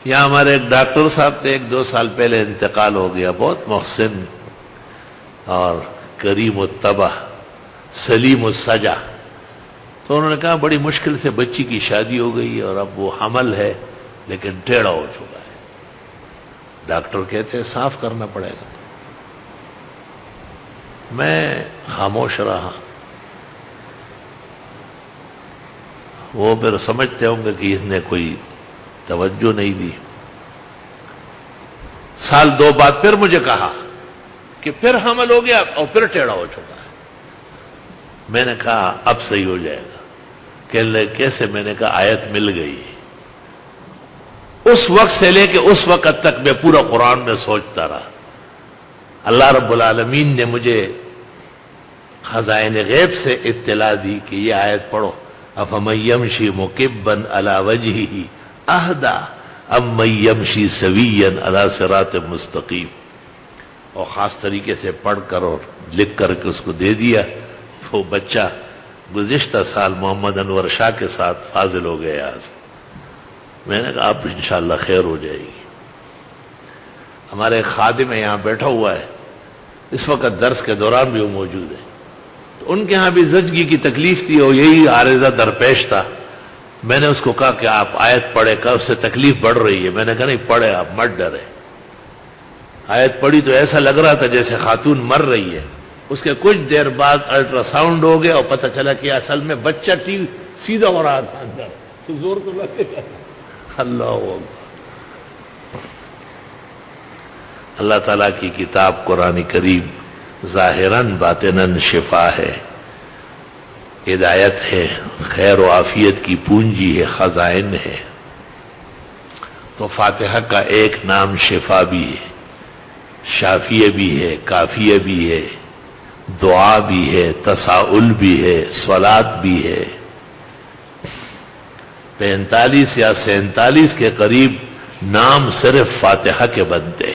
یہاں ہمارے ایک ڈاکٹر صاحب تھے، 1-2 سال پہلے انتقال ہو گیا، بہت محسن اور کریم الطبع، سلیم السجع. تو انہوں نے کہا بڑی مشکل سے بچی کی شادی ہو گئی اور اب وہ حمل ہے لیکن ٹیڑھا ہو چکا ہے. ڈاکٹر کہتے ہیں صاف کرنا پڑے گا. میں خاموش رہا. وہ پھر سمجھتے ہوں گے کہ اس نے کوئی توجہ نہیں دی. 1-2 سال بعد پھر مجھے کہا کہ پھر حمل ہو گیا اور پھر ٹیڑھا ہو چکا ہے. میں نے کہا اب صحیح ہو جائے گا. کہنے لگے کیسے؟ میں نے کہا آیت مل گئی. اس وقت سے لے کے اس وقت تک میں پورا قرآن میں سوچتا رہا. اللہ رب العالمین نے مجھے خزائن غیب سے اطلاع دی کہ یہ آیت پڑھو، افمن یمشی مکبا علی وجہہ اہدی امن یمشی سویا علی صراط مستقیم. اور خاص طریقے سے پڑھ کر اور لکھ کر کے اس کو دے دیا. وہ بچہ گزشتہ سال محمد انور شاہ کے ساتھ فاضل ہو گیا. میں نے کہا اب انشاءاللہ خیر ہو جائے گی. ہمارے خادم یہاں بیٹھا ہوا ہے، اس وقت درس کے دوران بھی وہ موجود ہے. تو ان کے ہاں بھی زچگی کی تکلیف تھی اور یہی عارضہ درپیش تھا. میں نے اس کو کہا کہ آپ آیت پڑھے. کہ اس سے تکلیف بڑھ رہی ہے. میں نے کہا نہیں پڑھے، آپ مت ڈرے. آیت پڑھی تو ایسا لگ رہا تھا جیسے خاتون مر رہی ہے. اس کے کچھ دیر بعد الٹرا ساؤنڈ ہو گیا اور پتہ چلا کہ اصل میں بچہ سیدھا ہو رہا تھا اندر. تو زور تو لگے گا. اللہ اللہ تعالیٰ کی کتاب قرآن کریم ظاہراً باطناً شفا ہے، ہدایت ہے، خیر و عافیت کی پونجی ہے، خزائن ہے. تو فاتحہ کا ایک نام شفا بھی ہے، شافیہ بھی ہے، کافیہ بھی ہے، دعا بھی ہے، تساؤل بھی ہے، صلاۃ بھی ہے. 45 یا 47 کے قریب نام صرف فاتحہ کے بنتے ہیں.